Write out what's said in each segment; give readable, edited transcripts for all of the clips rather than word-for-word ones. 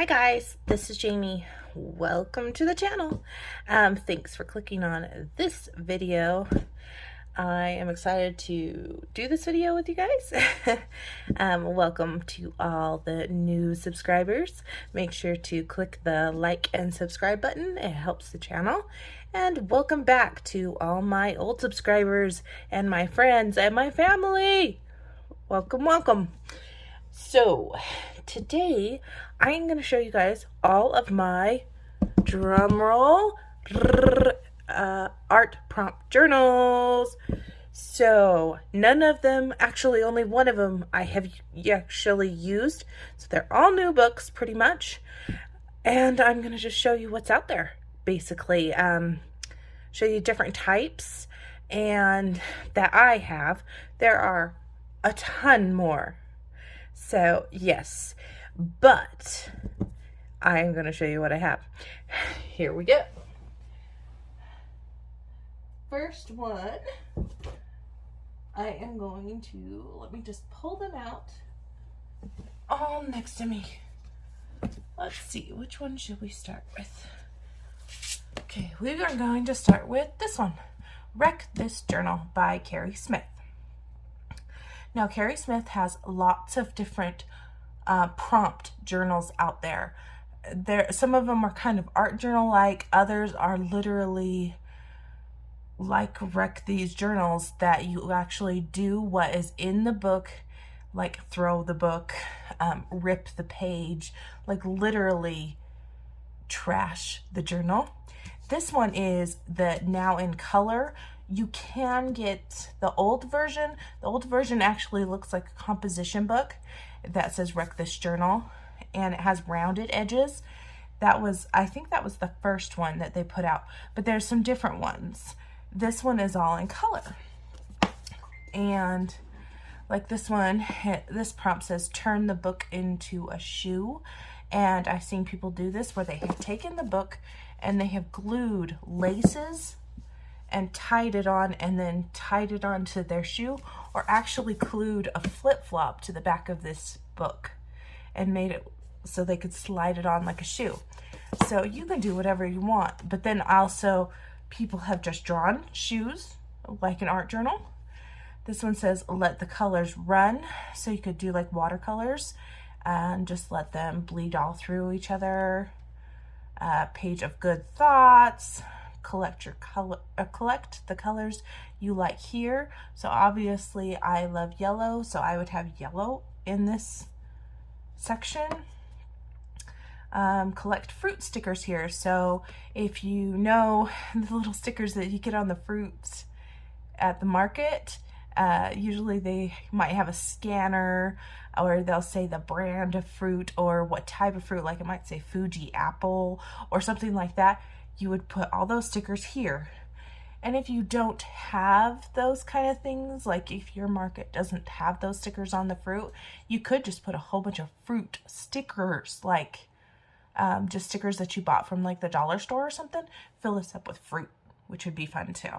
Hi guys, this is Jamie. Welcome to the channel. Thanks for clicking on this video. I am excited to do this video with you guys. Welcome to all the new subscribers. Make sure to click the like and subscribe button. It helps the channel. And welcome back to all my old subscribers and my friends and my family. Welcome, welcome. So today I'm going to show you guys all of my drumroll art prompt journals. So none of them, actually only one of them I have actually used. So they're all new books pretty much. And I'm going to just show you what's out there basically. Show you different types and that I have. There are a ton more. So yes, but I'm going to show you what I have. Here we go. First one, I am going to, let me just pull them out all next to me. Let's see, which one should we start with? Okay, we are going to start with this one, Wreck This Journal by Carrie Smith. Now, Carrie Smith has lots of different prompt journals out there. Some of them are kind of art journal-like. Others are literally like Wreck These Journals that you actually do what is in the book, like throw the book, rip the page, like literally trash the journal. This one is the Now in Color. You can get the old version. The old version actually looks like a composition book that says Wreck This Journal, and it has rounded edges. I think that was the first one that they put out, but there's some different ones. This one is all in color. And like this one, this prompt says turn the book into a shoe. And I've seen people do this where they have taken the book and they have glued laces and tied it on and then tied it onto their shoe, or actually glued a flip-flop to the back of this book and made it so they could slide it on like a shoe. So you can do whatever you want, but then also people have just drawn shoes like an art journal. This one says let the colors run, so you could do like watercolors and just let them bleed all through each other. Page of good thoughts. Collect the colors you like here. So obviously I love yellow, so I would have yellow in this section. Collect fruit stickers here. So if you know the little stickers that you get on the fruits at the market, usually they might have a scanner, or they'll say the brand of fruit or what type of fruit, like it might say Fuji apple or something like that. You would put all those stickers here. And if you don't have those kind of things, like if your market doesn't have those stickers on the fruit, you could just put a whole bunch of fruit stickers, like just stickers that you bought from like the dollar store or something. Fill this up with fruit, which would be fun too.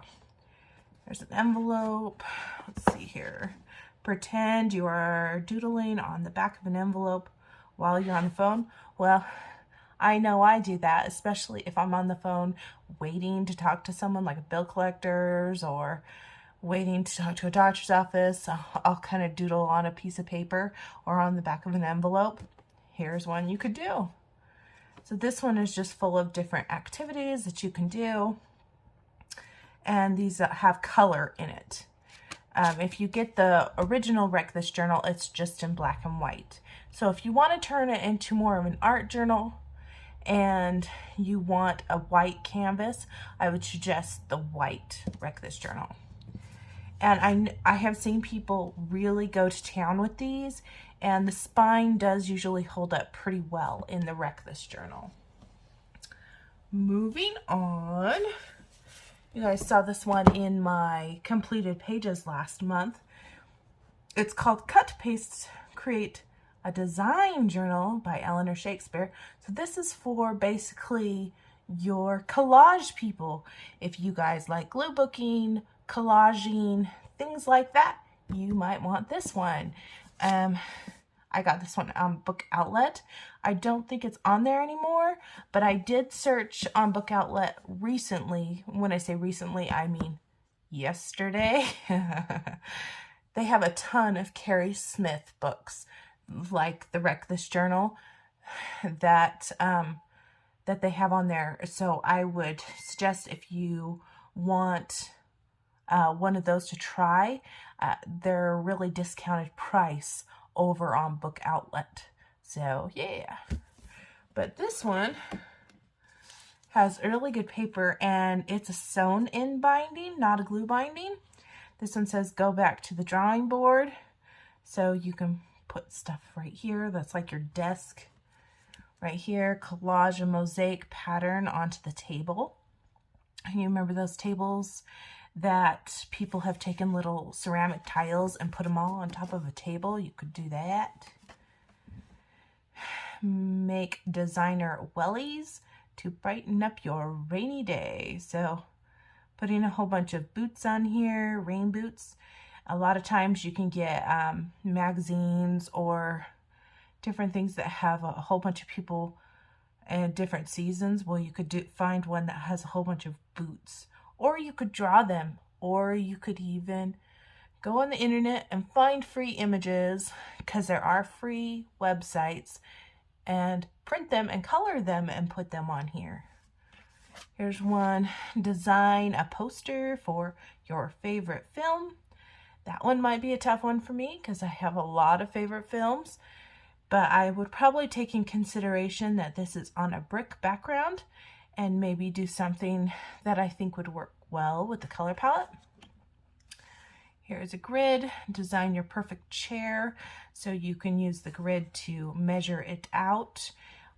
There's an envelope. Let's see here. Pretend you are doodling on the back of an envelope while you're on the phone. Well, I know I do that, especially if I'm on the phone waiting to talk to someone like a bill collector's or waiting to talk to a doctor's office. I'll kind of doodle on a piece of paper or on the back of an envelope. Here's one you could do. So this one is just full of different activities that you can do. And these have color in it. If you get the original Wreck This Journal, it's just in black and white. So if you want to turn it into more of an art journal and you want a white canvas, I would suggest the white Wreck This Journal. And I have seen people really go to town with these, and the spine does usually hold up pretty well in the Wreck This Journal. Moving on. You guys saw this one in my completed pages last month. It's called Cut, Paste, Create a Design Journal by Eleanor Shakespeare. So this is for basically your collage people. If you guys like glue booking, collaging, things like that, you might want this one. I got this one on Book Outlet. I don't think it's on there anymore, but I did search on Book Outlet recently. When I say recently, I mean yesterday. They have a ton of Carrie Smith books, like the Wreck This Journal, that they have on there. So I would suggest, if you want one of those to try, they're a really discounted price over on Book Outlet. So yeah, but this one has a really good paper, and it's a sewn in binding, not a glue binding. This one says go back to the drawing board, so you can put stuff right here. That's like your desk right here. Collage a mosaic pattern onto the table. And you remember those tables that people have taken little ceramic tiles and put them all on top of a table? You could do that. Make designer wellies to brighten up your rainy day. So putting a whole bunch of boots on here, rain boots. A lot of times you can get magazines or different things that have a whole bunch of people in different seasons. Well, you could find one that has a whole bunch of boots, or you could draw them, or you could even go on the internet and find free images, because there are free websites, and print them and color them and put them on here. Here's one, design a poster for your favorite film. That one might be a tough one for me because I have a lot of favorite films, but I would probably take in consideration that this is on a brick background and maybe do something that I think would work well with the color palette. Here's a grid, design your perfect chair. So you can use the grid to measure it out.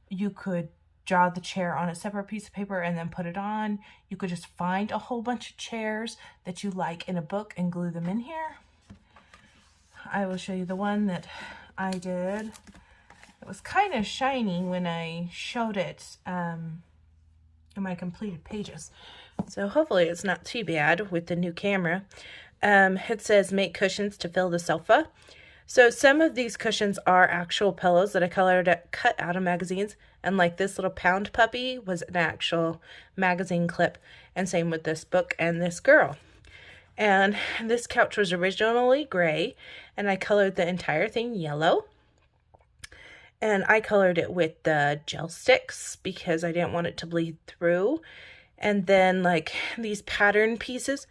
You could draw the chair on a separate piece of paper and then put it on. You could just find a whole bunch of chairs that you like in a book and glue them in here. I will show you the one that I did. It was kind of shiny when I showed it in my completed pages. So hopefully it's not too bad with the new camera. It says make cushions to fill the sofa. So some of these cushions are actual pillows that I cut out of magazines. And like this little pound puppy was an actual magazine clip. And same with this book and this girl. And this couch was originally gray, and I colored the entire thing yellow. And I colored it with the gel sticks because I didn't want it to bleed through. And then like these pattern pieces,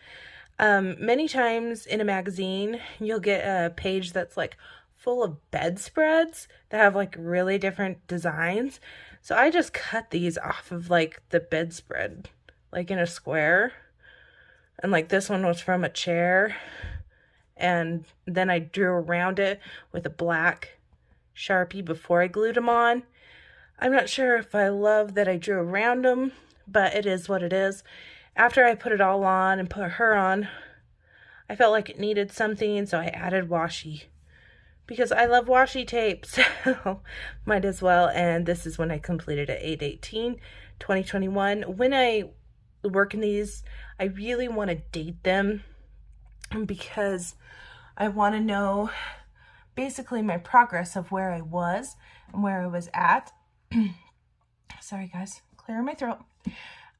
many times in a magazine, you'll get a page that's like full of bedspreads that have like really different designs. So I just cut these off of like the bedspread, like in a square. And like this one was from a chair. And then I drew around it with a black Sharpie before I glued them on. I'm not sure if I love that I drew around them, but it is what it is. After I put it all on and put her on, I felt like it needed something, so I added washi. Because I love washi tape, so might as well. And this is when I completed it, 8/18/2021. When I work in these, I really want to date them because I want to know basically my progress of where I was and where I was at. Sorry guys, clearing my throat.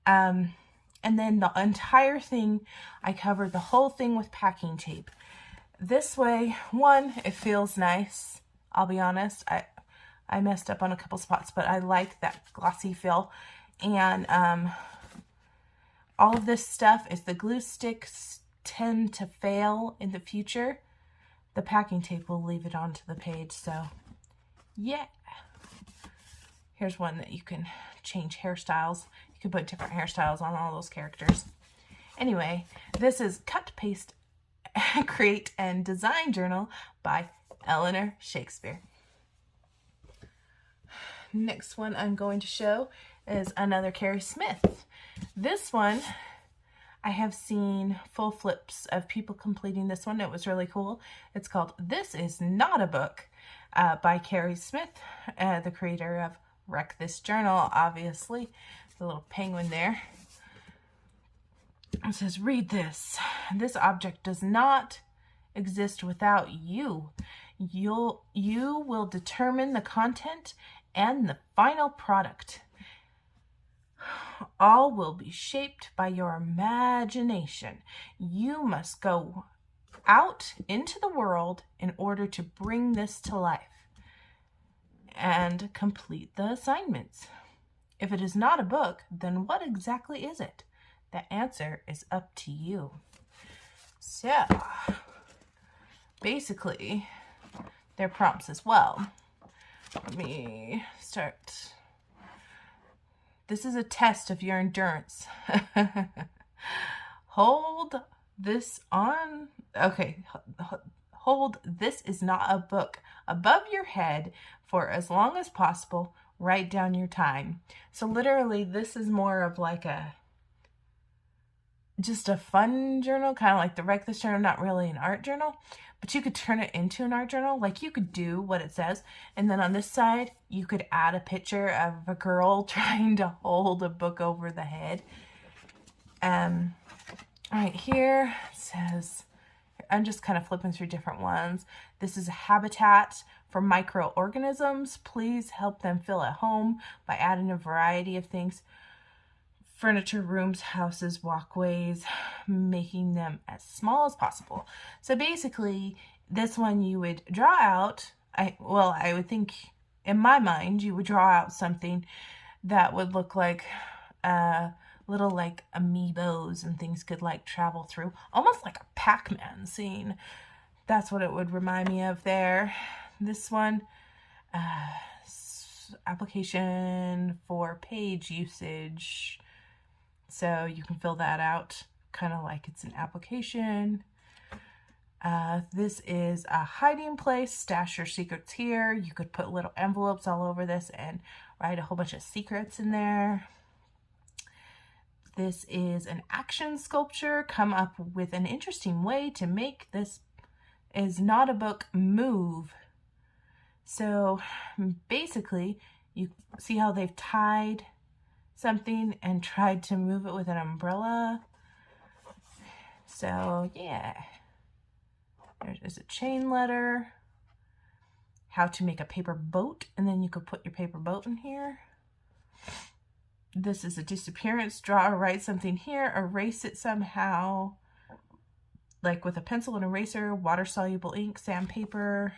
And then the entire thing, I covered the whole thing with packing tape. This way, one, it feels nice. I'll be honest, I messed up on a couple spots, but I like that glossy feel. And all of this stuff, if the glue sticks tend to fail in the future, the packing tape will leave it onto the page. So yeah, here's one that you can change hairstyles. You can put different hairstyles on all those characters. Anyway, this is Cut, Paste, Create, and Design Journal by Eleanor Shakespeare. Next one I'm going to show is another Carrie Smith. This one, I have seen full flips of people completing this one. It was really cool. It's called This Is Not a Book by Carrie Smith, the creator of Wreck This Journal, obviously. The little penguin there. It says, read this. This object does not exist without you. You will determine the content and the final product. All will be shaped by your imagination. You must go out into the world in order to bring this to life and complete the assignments. If it is not a book, then what exactly is it? The answer is up to you. So, basically, they're prompts as well. Let me start. This is a test of your endurance. Hold this on. Okay, hold this is not a book above your head for as long as possible. Write down your time. So literally, this is more of like just a fun journal, kind of like the Reckless journal, not really an art journal, but you could turn it into an art journal. Like you could do what it says, and then on this side, you could add a picture of a girl trying to hold a book over the head. Right here it says, I'm just kind of flipping through different ones. This is a habitat for microorganisms. Please help them feel at home by adding a variety of things. Furniture, rooms, houses, walkways, making them as small as possible. So basically, this one you would draw out, I would think in my mind, you would draw out something that would look like little like amoebas and things could like travel through, almost like a Pac-Man scene. That's what it would remind me of there. This one, application for page usage. So you can fill that out kind of like it's an application. This is a hiding place. Stash your secrets here. You could put little envelopes all over this and write a whole bunch of secrets in there. This is an action sculpture. Come up with an interesting way to make this is not a book move. So basically, you see how they've tied something and tried to move it with an umbrella. So yeah, there's a chain letter, how to make a paper boat, and then you could put your paper boat in here. This is a disappearance. Draw or write something here, erase it somehow, like with a pencil and eraser, water-soluble ink, sandpaper.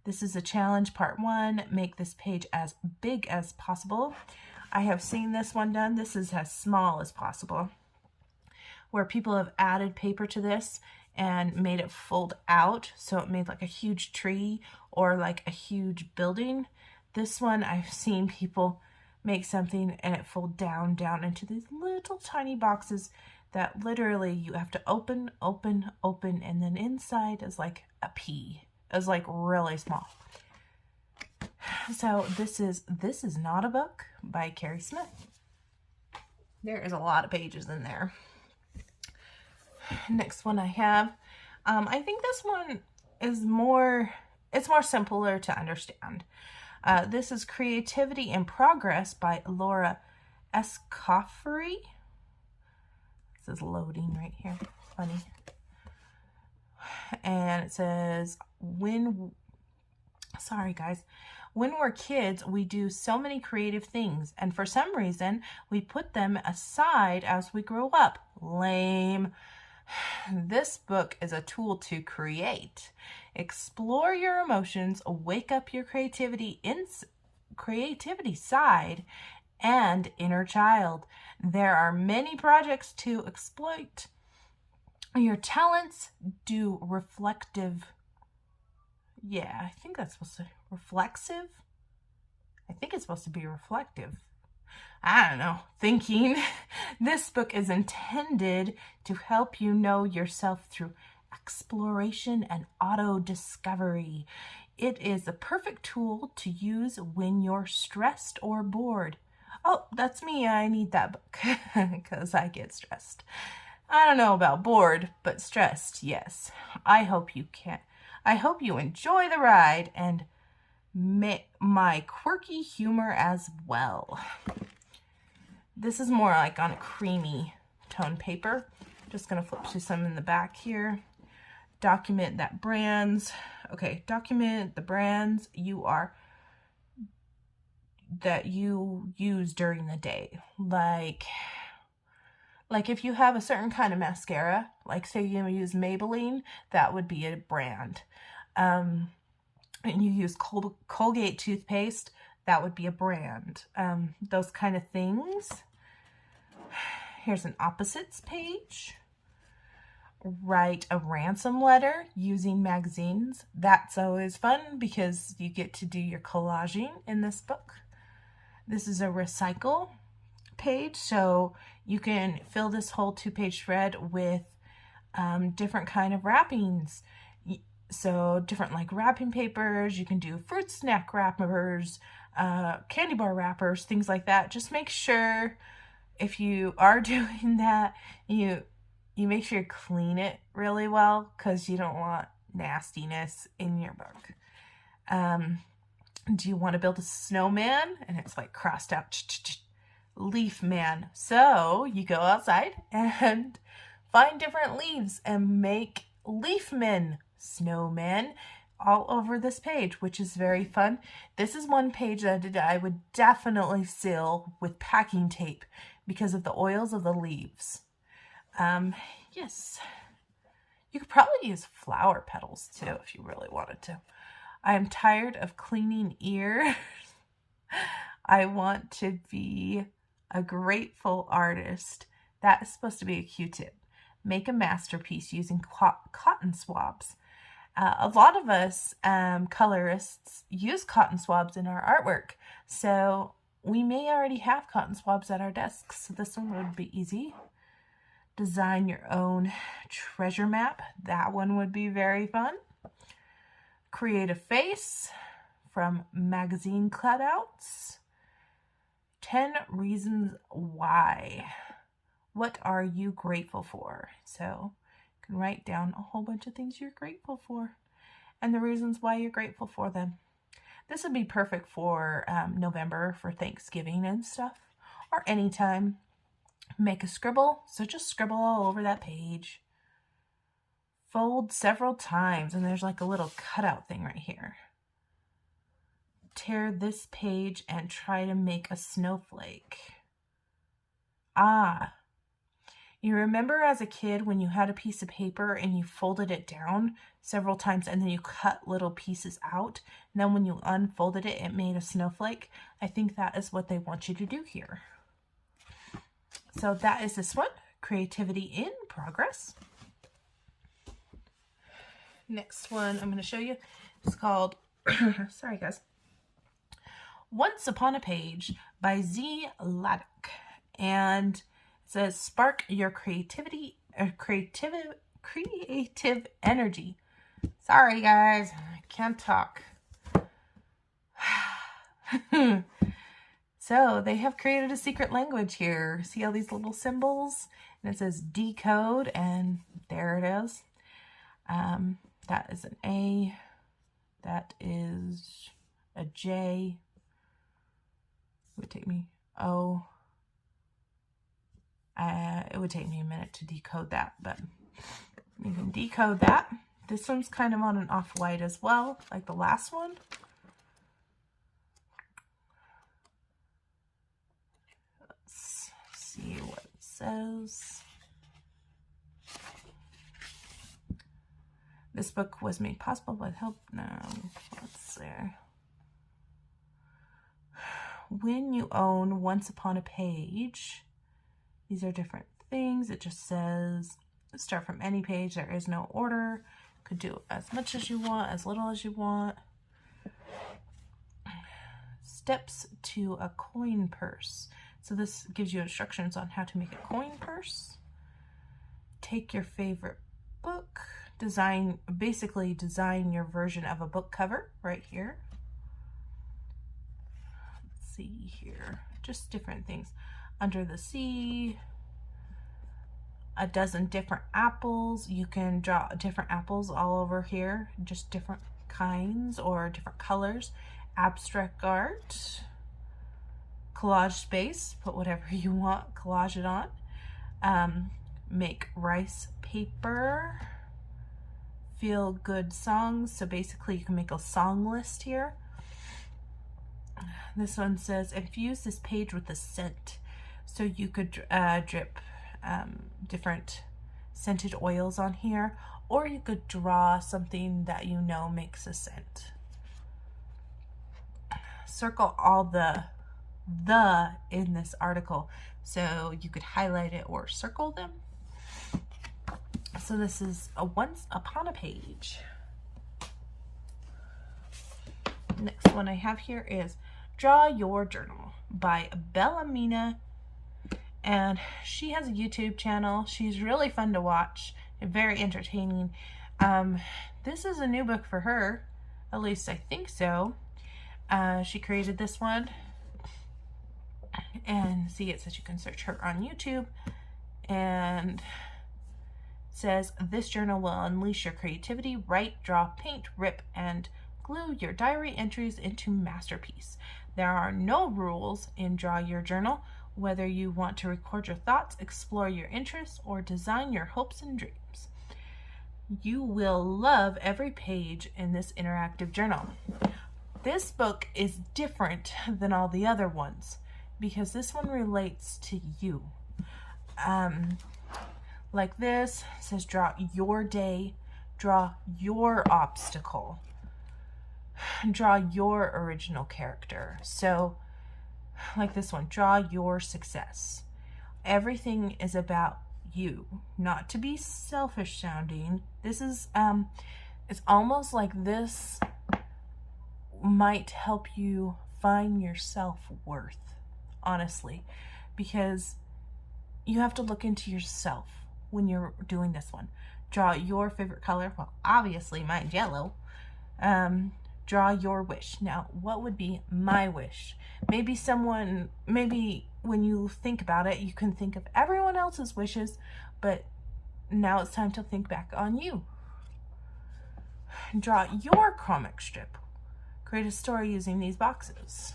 This is a challenge, part 1. Make this page as big as possible. I have seen this one done. This is as small as possible, where people have added paper to this and made it fold out. So it made like a huge tree or like a huge building. This one, I've seen people make something and it fold down into these little tiny boxes that literally you have to open, and then inside is like a pea. It's like really small. So this is Not a Book by Carrie Smith. There is a lot of pages in there. Next one I have, I think this one is more simpler to understand. This is Creativity in Progress by Laura Escoffery. This is loading right here. Funny. And it says, sorry guys, when we're kids, we do so many creative things, and for some reason, we put them aside as we grow up. Lame. This book is a tool to create. Explore your emotions, wake up your creativity side and inner child. There are many projects to exploit your talents. Do reflective. Yeah, I think that's supposed to reflexive. I think it's supposed to be reflective. I don't know, thinking. This book is intended to help you know yourself through exploration and auto-discovery. It is a perfect tool to use when you're stressed or bored. Oh, that's me. I need that book because I get stressed. I don't know about bored, but stressed, yes. I hope you enjoy the ride and my quirky humor as well. This is more like on a creamy tone paper. Just going to flip to some in the back here. document that brands, okay, document the brands that you use during the day. Like if you have a certain kind of mascara, like say you use Maybelline, that would be a brand. And you use Colgate toothpaste, that would be a brand. Those kind of things. Here's an opposites page. Write a ransom letter using magazines. That's always fun because you get to do your collaging in this book. This is a recycle page, so you can fill this whole 2-page spread with different kind of wrappings. So different like wrapping papers, you can do fruit snack wrappers, candy bar wrappers, things like that. Just make sure if you are doing that, you make sure you clean it really well, because you don't want nastiness in your book. Do you want to build a snowman? And it's like crossed out leaf man. So you go outside and find different leaves and make leaf men, snowmen, all over this page, which is very fun. This is one page that I would definitely seal with packing tape because of the oils of the leaves. Yes, you could probably use flower petals too if you really wanted to. I am tired of cleaning ears. I want to be a grateful artist. That is supposed to be a Q-tip. Make a masterpiece using cotton swabs. A lot of us colorists use cotton swabs in our artwork, so we may already have cotton swabs at our desks, so this one would be easy. Design your own treasure map. That one would be very fun. Create a face from magazine cutouts. 10 reasons why. What are you grateful for? So you can write down a whole bunch of things you're grateful for and the reasons why you're grateful for them. This would be perfect for November, for Thanksgiving and stuff, or anytime. Make a scribble. So just scribble all over that page. Fold several times, and there's like a little cutout thing right here. Tear this page and try to make a snowflake. You remember as a kid when you had a piece of paper and you folded it down several times and then you cut little pieces out, and then when you unfolded it, it made a snowflake? I think that is what they want you to do here. So that is this one, Creativity in Progress. Next one I'm going to show you is called, sorry guys, Once Upon a Page by Z. Laddock. And it says, spark your creative energy. Sorry guys, I can't talk. So they have created a secret language here. See all these little symbols? And it says decode, and there it is. That is an A. That is a J. It would take me O. It would take me a minute to decode that, but you can decode that. This one's kind of on an off-white as well, like the last one. Let's see what it says. This book was made possible with help. No, what's there? When you own Once Upon a Page, these are different things. It just says start from any page. There is no order. Could do as much as you want, as little as you want. Steps to a coin purse. So this gives you instructions on how to make a coin purse. Take your favorite book. Basically design your version of a book cover right here. Let's see here, just different things. Under the Sea, a dozen different apples. You can draw different apples all over here, just different kinds or different colors. Abstract art, collage space, put whatever you want, collage it on. Make rice paper. feel good songs. So basically you can make a song list here. This one says, infuse this page with a scent. So you could drip different scented oils on here, or you could draw something that you know makes a scent. Circle all the in this article, so you could highlight it or circle them. So this is a once upon a page. Next one I have here is Draw Your Journal by Bellamina, and she has a YouTube channel. She's really fun to watch and very entertaining. This is a new book for her, at least I think so. She created this one, and see, it says you can search her on YouTube, and it says this journal will unleash your creativity, write, draw, paint, rip, and glue your diary entries into masterpiece. There are no rules in Draw Your Journal, whether you want to record your thoughts, explore your interests, or design your hopes and dreams. You will love every page in this interactive journal. This book is different than all the other ones because this one relates to you. Like this, it says draw your day, draw your obstacle, draw your original character. So like this one, draw your success. Everything is about you, not to be selfish sounding. This is it's almost like this might help you find your self-worth, honestly, because you have to look into yourself when you're doing this one. Draw your favorite color. Well, obviously mine's yellow. Draw your wish. Now, what would be my wish? Maybe when you think about it, you can think of everyone else's wishes, but now it's time to think back on you. Draw your comic strip. Create a story using these boxes.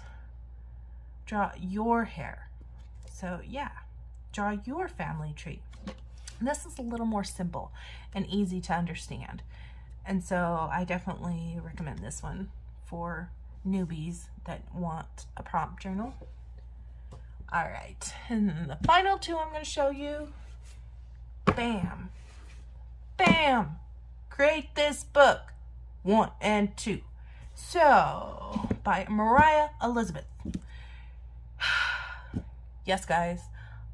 Draw your hair. So yeah, draw your family tree. This is a little more simple and easy to understand. And so I definitely recommend this one for newbies that want a prompt journal. All right, and then the final two I'm going to show you. Bam, bam, create this book, 1 and 2. So, by Mariah Elizabeth. Yes, guys,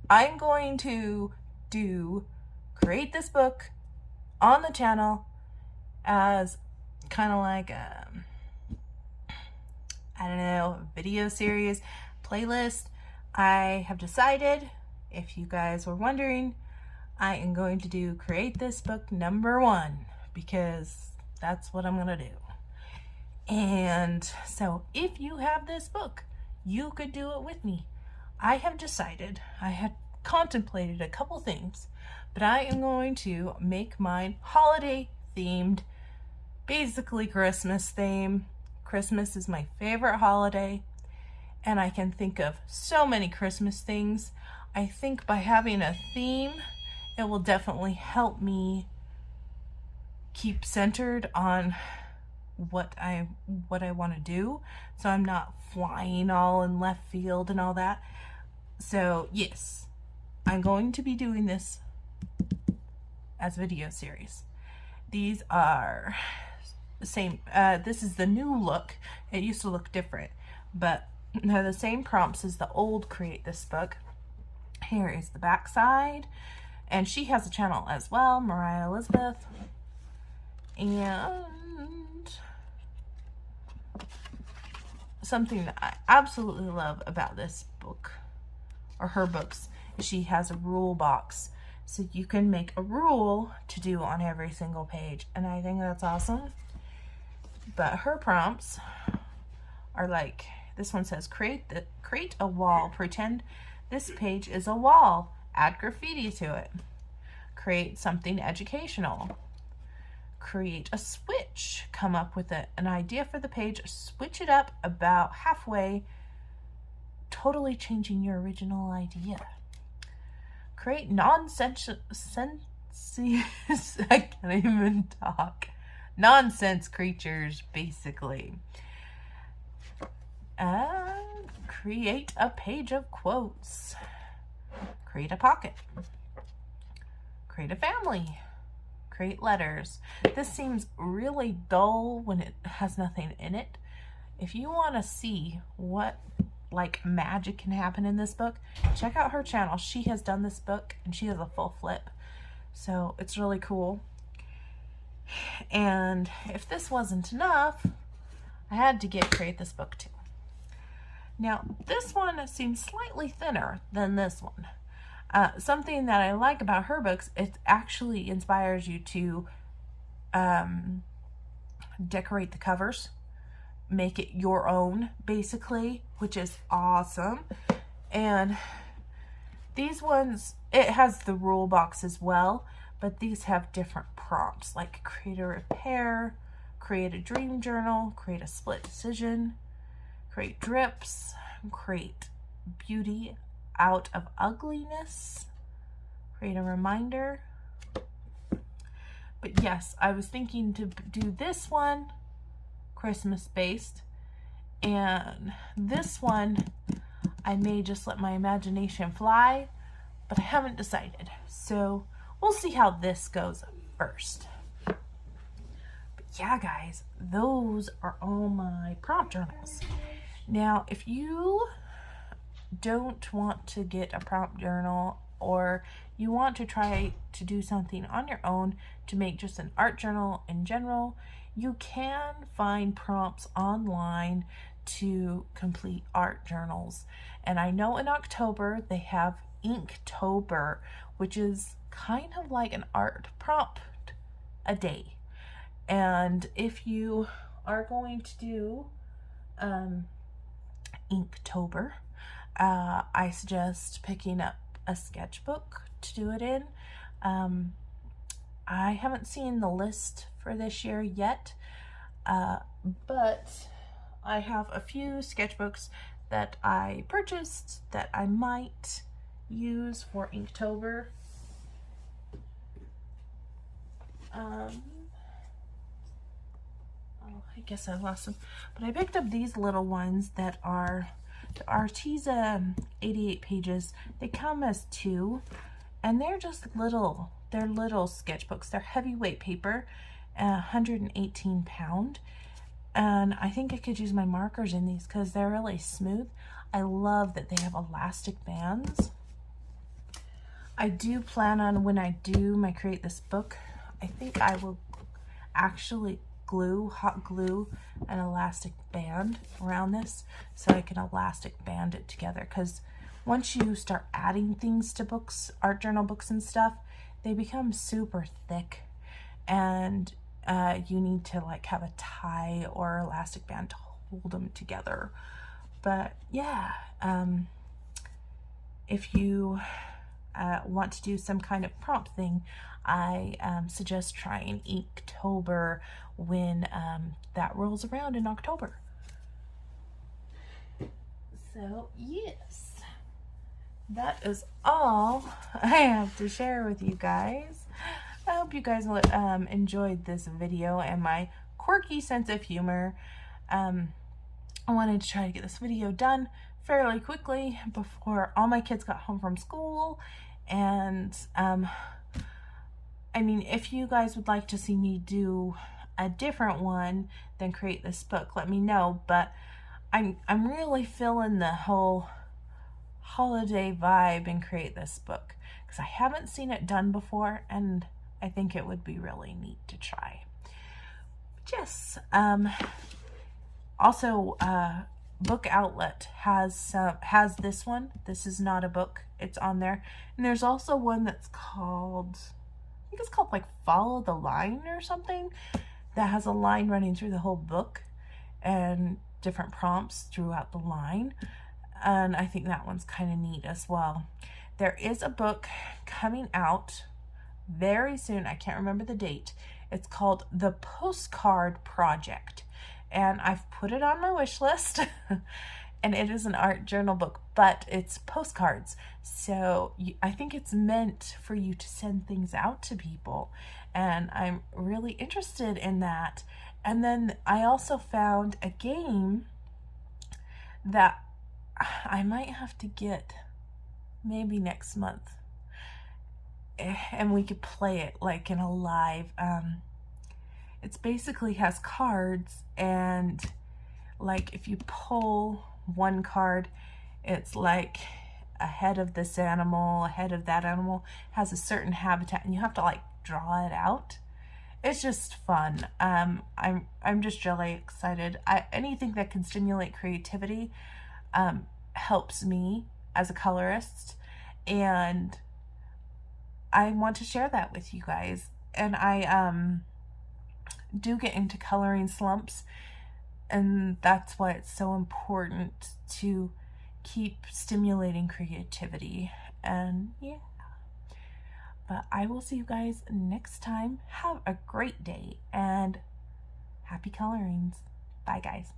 I'm going to create this book on the channel as kind of like a, I don't know, video series, playlist. I have decided, if you guys were wondering, I am going to do create this book number 1 because that's what I'm going to do. And so if you have this book, you could do it with me. I have decided, I had contemplated a couple things, but I am going to make mine holiday themed, basically Christmas theme. Christmas is my favorite holiday, and I can think of so many Christmas things. I think by having a theme, it will definitely help me keep centered on what I want to do, so I'm not flying all in left field and all that. So yes, I'm going to be doing this as a video series. These are the same. This is the new look. It used to look different, but they're the same prompts as the old Create This Book. Here is the back side, and she has a channel as well, Mariah Elizabeth. And something that I absolutely love about this book, or her books, is she has a rule box. So you can make a rule to do on every single page, and I think that's awesome. But her prompts are like, this one says, create a wall. Pretend this page is a wall. Add graffiti to it. Create something educational. Create a switch. Come up with an idea for the page. Switch it up about halfway, totally changing your original idea. Create I can't even talk. nonsense creatures, basically. Create a page of quotes. Create a pocket. Create a family. Create letters. This seems really dull when it has nothing in it. If you want to see what like magic can happen in this book, check out her channel. She has done this book and she has a full flip. So it's really cool. And if this wasn't enough, I had to create this book too. Now this one seems slightly thinner than this one. Something that I like about her books, it actually inspires you to decorate the covers, make it your own, basically, which is awesome. And these ones, it has the rule box as well, but these have different prompts, like create a repair, create a dream journal, create a split decision, create drips, create beauty out of ugliness, create a reminder. But yes, I was thinking to do this one Christmas based, and this one I may just let my imagination fly, but I haven't decided. So we'll see how this goes first. But yeah, guys, those are all my prompt journals. Now, if you don't want to get a prompt journal, or you want to try to do something on your own to make just an art journal in general, you can find prompts online to complete art journals. And I know in October they have Inktober, which is kind of like an art prompt a day. And if you are going to do Inktober, I suggest picking up a sketchbook to do it in. I haven't seen the list for this year yet, but I have a few sketchbooks that I purchased that I might use for Inktober. Oh, I guess I lost them, but I picked up these little ones that are the Arteza 88 pages. They come as 2, and they're just little. They're little sketchbooks. They're heavyweight paper, 118 pound. And I think I could use my markers in these because they're really smooth. I love that they have elastic bands. I do plan on, when I do create this book, I think I will actually hot glue an elastic band around this so I can elastic band it together, because once you start adding things to books, art journal books and stuff, they become super thick, and you need to like have a tie or elastic band to hold them together. But yeah, if you want to do some kind of prompt thing, I suggest trying Inktober when that rolls around in October. So yes, that is all I have to share with you guys. I hope you guys enjoyed this video and my quirky sense of humor. I wanted to try to get this video done fairly quickly before all my kids got home from school. And I mean, if you guys would like to see me do a different one than create this book, let me know. But I'm really feeling the whole holiday vibe and create this book, because I haven't seen it done before, and I think it would be really neat to try. Yes. Also, Book Outlet has this one. This is not a book. It's on there. And there's also one that's called, I think it's called like Follow the Line or something, that has a line running through the whole book and different prompts throughout the line. And I think that one's kind of neat as well. There is a book coming out very soon. I can't remember the date. It's called The Postcard Project, and I've put it on my wish list. and it is an art journal book, but it's postcards. So I think it's meant for you to send things out to people, and I'm really interested in that. And then I also found a game that I might have to get maybe next month, and we could play it like in a live. It's basically has cards, and like if you pull one card, it's like ahead of this animal, ahead of that animal, has a certain habitat, and you have to like draw it out. It's just fun. I'm just really excited. Anything that can stimulate creativity helps me as a colorist, and I want to share that with you guys. And I do get into coloring slumps, and that's why it's so important to keep stimulating creativity. And yeah, but I will see you guys next time. Have a great day and happy colorings. Bye guys.